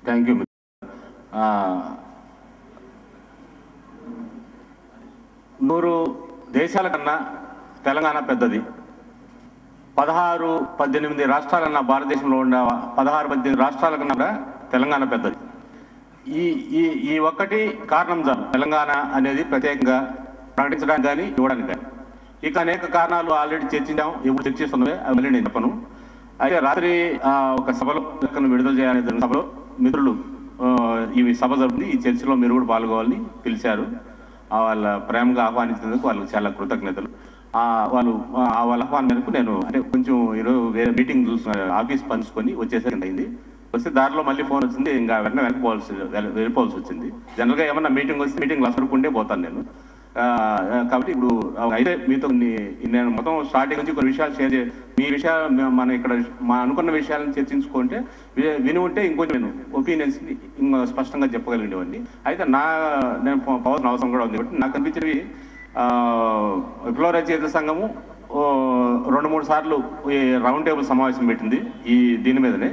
Thank you. నూరు దేశాల కన్నా తెలంగాణ పెద్దది. 16-18 రాష్ట్రాలన్నా భారతదేశంలో ఉన్న 16-18 రాష్ట్రాల కన్నా తెలంగాణ పెద్దది. ఈ ఈ ఈ ఒక్కటి కారణం చాలు తెలంగాణ అనేది ప్రత్యేకంగా ప్రకటించడానికి కానీ ఇవ్వడానికి కానీ. ఇక అనేక కారణాలు ఆల్రెడీ చర్చించాం, ఇప్పుడు చర్చిస్తున్నవే అవి మళ్ళీ నేను చెప్పను. అయితే రాత్రి ఒక సభలో విడుదల చేయాలనే సభలో మిత్రులు ఇవి సభ జరుగుతుంది, ఈ చర్చలో మీరు కూడా పాల్గొవాలని పిలిచారు. వాళ్ళ ప్రేమగా ఆహ్వానించినందుకు వాళ్ళకి చాలా కృతజ్ఞతలు. వాళ్ళు వాళ్ళ ఆహ్వానం మేరకు నేను అంటే కొంచెం ఈరోజు వేరే మీటింగ్ ఆఫీస్ పంచుకొని వచ్చేసరికి అయింది. వస్తే దారిలో మళ్ళీ ఫోన్ వచ్చింది, ఇంకా వెంటనే వెళ్ళిపోవాల్సి వచ్చింది. జనరల్గా ఏమన్నా మీటింగ్ వస్తే మీటింగ్ వరుకుంటే పోతాను నేను. కాబట్టి ఇప్పుడు అయితే మీతో నేను మొత్తం స్టార్టింగ్ నుంచి కొన్ని విషయాలు షేర్ మీ విషయాలు మనం ఇక్కడ అనుకున్న విషయాలను చర్చించుకుంటే విని ఉంటే ఇంకొంచెం నేను ఒపీనియన్స్ ఇంకా స్పష్టంగా చెప్పగలిగినవన్నీ. అయితే నేను పోవాల్సిన అవసరం కూడా ఉంది. కాబట్టి నాకు అనిపించినవి విప్లవ రచయితల సంఘము 2-3 సార్లు ఈ రౌండ్ టేబుల్ సమావేశం పెట్టింది ఈ దీని మీదనే,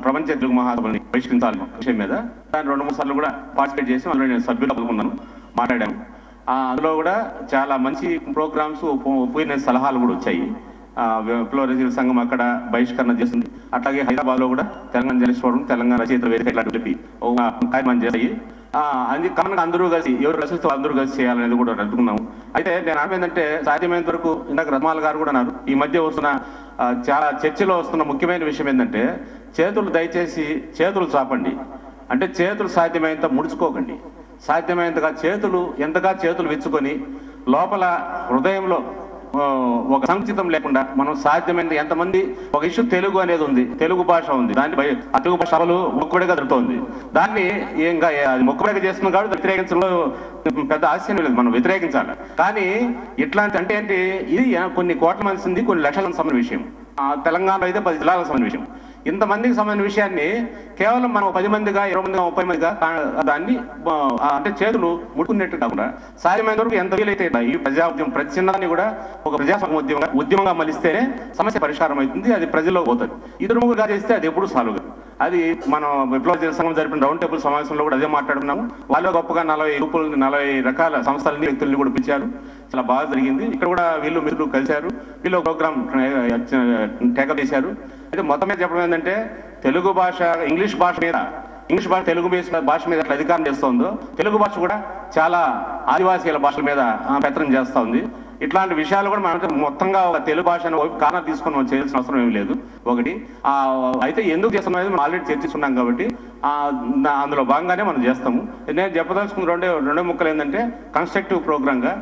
ప్రపంచ తెలుగు మహాసభని బహిష్కరించాలి విషయం మీద. దాన్ని 2-3 సార్లు కూడా పార్టిసిపేట్ చేసి అందులో నేను సభ్యులు పాల్గొన్నాను, మాట్లాడాను. అందులో కూడా చాలా మంచి ప్రోగ్రామ్స్, ఒపీనియన్ సలహాలు కూడా వచ్చాయి. విప్లవ రచయితల సంఘం అక్కడ బహిష్కరణ చేస్తుంది. అట్లాగే హైదరాబాద్లో కూడా తెలంగాణ జర్నలిస్ట్ ఫోరం, తెలంగాణ రచయితల వేదిక ఇట్లా కలిపి ఒక కార్యక్రమం చేస్తాయి. అది కామన్గా అందరూ కలిసి ఎవరు రచిస్తూ అందరూ కలిసి చేయాలనేది కూడా అనుకున్నాము. అయితే నేను ఏంటంటే సాధ్యమైనంత వరకు ఇందాక రత్మాల గారు కూడా అన్నారు, ఈ మధ్య వస్తున్న చాలా చర్చలో వస్తున్న ముఖ్యమైన విషయం ఏంటంటే దయచేసి చేతులు చాపండి. అంటే చేతులు సాధ్యమైనంత ముడుచుకోకండి. సాధ్యమైనంతగా ఎంతగా చేతులు విచ్చుకొని లోపల హృదయంలో ఒక సంచితం లేకుండా మనం సాధ్యమైనంత ఎంతమంది ఒక ఇష్యూ తెలుగు అనేది ఉంది, తెలుగు భాష ఉంది, దాన్ని తెలుగు భాష సభలు మొక్కుబడిగా జరుగుతుంది. దాన్ని ఇంకా అది మొక్కుబడిగా చేస్తున్నాం కాబట్టి వ్యతిరేకించడంలో పెద్ద ఆశ్చర్యం లేదు, మనం వ్యతిరేకించాలి. కానీ ఇట్లాంటి అంటే ఏంటి, ఇది కొన్ని కోట్ల మంది ఉంది, కొన్ని లక్షల మంది సంబంధించిన విషయం. తెలంగాణలో అయితే 10 జిల్లాలకు సంబంధించిన విషయం. ఇంతమందికి సంబంధించిన విషయాన్ని కేవలం మనం 10 మందిగా 20 మందిగా 30 మందిగా దాన్ని అంటే చేతులు ముట్టుకునేట్టు కాకుండా సాధ్యమైన వరకు ఎంత వీలైతే ఈ ప్రజా ఉద్యమం ప్రతి చిన్నదాన్ని కూడా ఒక ప్రజాస్వామ్య ఉద్యమంగా మలిస్తేనే సమస్య పరిష్కారం అవుతుంది, అది ప్రజల్లో పోతుంది. ఇతరుముగా చేస్తే అది ఎప్పుడు సాల్వ్ కాదు. అది మనం విప్లవ రచయితల సంఘం జరిపిన రౌండ్ టేబుల్ సమావేశంలో కూడా అదే మాట్లాడుకున్నాము. వాళ్ళు గొప్పగా 40 రకాల సంస్థలని వ్యక్తుల్ని కూడా పిలిచారు, చాలా బాగా జరిగింది. ఇక్కడ కూడా వీళ్ళు మిత్రులు కలిశారు, వీళ్ళు ప్రోగ్రామ్ టేకప్ చేశారు. అయితే మొత్తం మీద చెప్పడం ఏంటంటే తెలుగు భాష ఇంగ్లీష్ భాష తెలుగు భాష మీద ఎట్లా అధికారం చేస్తుందో తెలుగు భాష కూడా చాలా ఆదివాసీల భాషల మీద పెత్తనం చేస్తూ ఉంది. ఇట్లాంటి విషయాలు కూడా మనం మొత్తంగా ఒక తెలుగు భాషను కారణం తీసుకొని మనం చేయాల్సిన అవసరం ఏమి లేదు. ఒకటి అయితే ఎందుకు చేస్తున్నాం అనేది మనం ఆల్రెడీ చర్చిస్తున్నాం కాబట్టి అందులో భాగంగానే మనం చేస్తాము. నేను చెప్పదలుచుకున్న రెండో ముక్కలు ఏంటంటే కన్స్ట్రక్టివ్ ప్రోగ్రామ్గా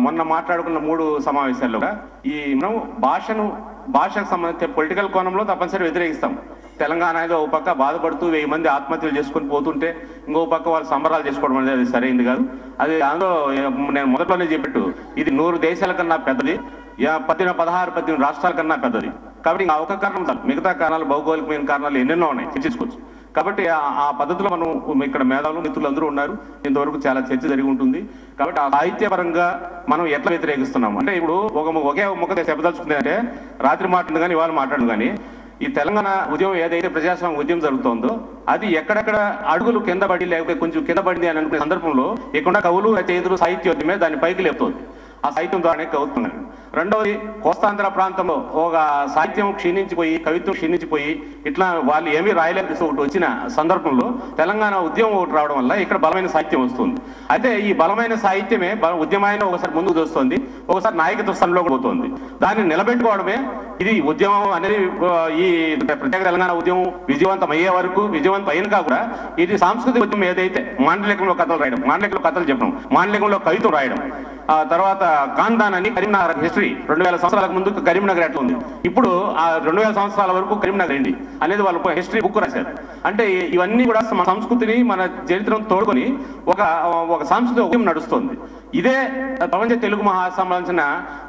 మొన్న మాట్లాడుకున్న 3 సమావేశాల్లో ఈ మనం భాషకు సంబంధించి పొలిటికల్ కోణంలో తప్పనిసరి వ్యతిరేకిస్తాం. తెలంగాణ అనేది ఒక పక్క బాధపడుతూ 1000 మంది ఆత్మహత్యలు చేసుకొని పోతుంటే ఇంకో పక్క వాళ్ళు సంబరాలు చేసుకోవడం అనేది అది సరైంది కాదు. అది అందులో నేను మొదట్లోనే చెప్పినట్టు ఇది 100 దేశాల కన్నా పెద్దది, 16-18 రాష్ట్రాల కన్నా పెద్దది. కాబట్టి ఇంకా ఒక కారణం చాలు, మిగతా కారణాలు భౌగోళికమైన కారణాలు ఎన్నెన్నో ఉన్నాయి, చర్చించుకోవచ్చు. కాబట్టి ఆ పద్ధతిలో మనం ఇక్కడ మేధావులు మిత్రులు అందరూ ఉన్నారు, ఇంతవరకు చాలా చర్చ జరిగి ఉంటుంది. కాబట్టి ఆ సాహిత్యపరంగా మనం ఎట్లా వ్యతిరేకిస్తున్నాము అంటే ఇప్పుడు ఒకే ముక్క చెప్పదలుచుకుంది అంటే రాత్రి మాట్లాడు కానీ ఇవాళ మాట్లాడు కానీ ఈ తెలంగాణ ఉద్యమం ఏదైతే ప్రజాస్వామ్య ఉద్యమం జరుగుతుందో అది ఎక్కడెక్కడ అడుగులు కింద పడి లేకపోతే కొంచెం కింద పడింది అని అనుకునే సందర్భంలో ఇక్కడ కవులు రచయితలు సాహిత్యోద్యమే దాన్ని పైకి లేపుతోంది, ఆ సాహిత్యం ద్వారానే కవుతున్నారు. రెండవది కోస్తాంధ్ర ప్రాంతంలో ఒక సాహిత్యం క్షీణించిపోయి కవిత్వం క్షీణించిపోయి ఇట్లా వాళ్ళు ఏమీ రాయలేక ఒకటి వచ్చిన సందర్భంలో తెలంగాణ ఉద్యమం ఒకటి రావడం వల్ల ఇక్కడ బలమైన సాహిత్యం వస్తుంది. అయితే ఈ బలమైన సాహిత్యమే ఉద్యమాన్ని ఒకసారి ముందుకు తెస్తుంది, ఒకసారి నాయకత్వ స్థానంలో కూడా పోతుంది. దాన్ని నిలబెట్టుకోవడమే ఇది ఉద్యమం అనేది. ఈ ప్రత్యేక తెలంగాణ ఉద్యమం విజయవంతం అయ్యే వరకు, విజయవంతం అయినకా కూడా ఇది సాంస్కృతిక ఉద్యమం ఏదైతే మాండలికంలో కథలు రాయడం, మాండలికంలో కథలు చెప్పడం, మాండలికంలో కవిత్వం రాయడం, తర్వాత కాందాన్ అని కరీంనగర్ హిస్టరీ 2000 సంవత్సరాలకు ముందు కరీంనగర్ ఎట్లా ఉంది, ఇప్పుడు ఆ 2000 సంవత్సరాల వరకు కరీంనగర్ ఏంటి అనేది వాళ్ళు హిస్టరీ బుక్ రాశారు. అంటే ఇవన్నీ కూడా మన సంస్కృతిని మన చరిత్రను తోడుకొని ఒక సాంస్కృతిక ఉద్యమం నడుస్తుంది. ఇదే ప్రపంచ తెలుగు మహాసంబంధించిన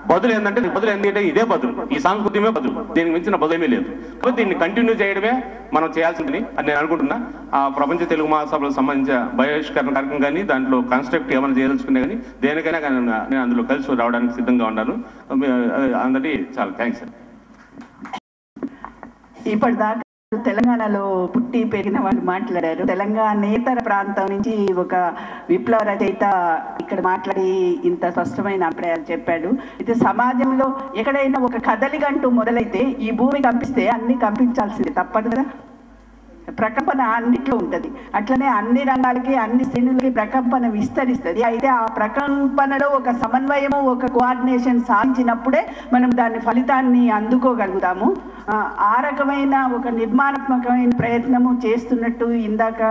బదులు ఏంటంటే ఇదే బదులు, ఈ సాంస్కృతిమే బదులు, దీనికి మించిన బదులేమీ లేదు. కాబట్టి దీన్ని కంటిన్యూ చేయడమే మనం చేయాల్సిందని అని నేను అనుకుంటున్నా. ఆ ప్రపంచ తెలుగు మహాసభలకు సంబంధించిన బహిష్కరణ కార్యక్రమం కానీ దాంట్లో కన్స్ట్రక్ట్ ఏమైనా చేయదలుచుకునే కానీ దేనికైనా కానీ నేను అందులో కలిసి రావడానికి సిద్ధంగా ఉన్నాను. అందరికీ చాలా థ్యాంక్స్. ఇప్పటిదాకా తెలంగాణలో పుట్టి పెరిగిన వాళ్ళు మాట్లాడారు. తెలంగాణేతర ప్రాంతం నుంచి ఒక విప్లవ రచయిత ఇక్కడ మాట్లాడి ఇంత స్పష్టమైన అభిప్రాయాలు చెప్పాడు. అయితే సమాజంలో ఎక్కడైనా ఒక కదలికంటూ మొదలైతే ఈ భూమి కంపిస్తే అన్ని కంపించాల్సిందే, తప్పదు కదా. ప్రకంపన అన్నిట్లో ఉంటుంది. అట్లనే అన్ని రంగాలకి అన్ని శ్రేణులకి ప్రకంపన విస్తరిస్తుంది. అయితే ఆ ప్రకంపనలో ఒక సమన్వయము, ఒక కోఆర్డినేషన్ సాధించినప్పుడే మనం దాని ఫలితాన్ని అందుకోగలుగుతాము. ఆ రకమైన ఒక నిర్మాణాత్మకమైన ప్రయత్నము చేస్తున్నట్టు ఇందాక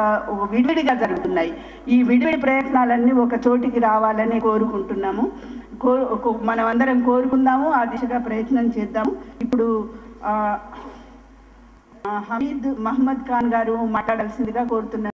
విడివిడిగా జరుగుతున్నాయి. ఈ విడివిడి ప్రయత్నాలన్నీ ఒక చోటికి రావాలని కోరుకుంటున్నాము. మనం అందరం కోరుకుందాము, ఆ దిశగా ప్రయత్నం చేద్దాము. ఇప్పుడు హమీద్ మహమ్మద్ ఖాన్ గారు మాట్లాడాల్సిందిగా కోరుతున్నాను.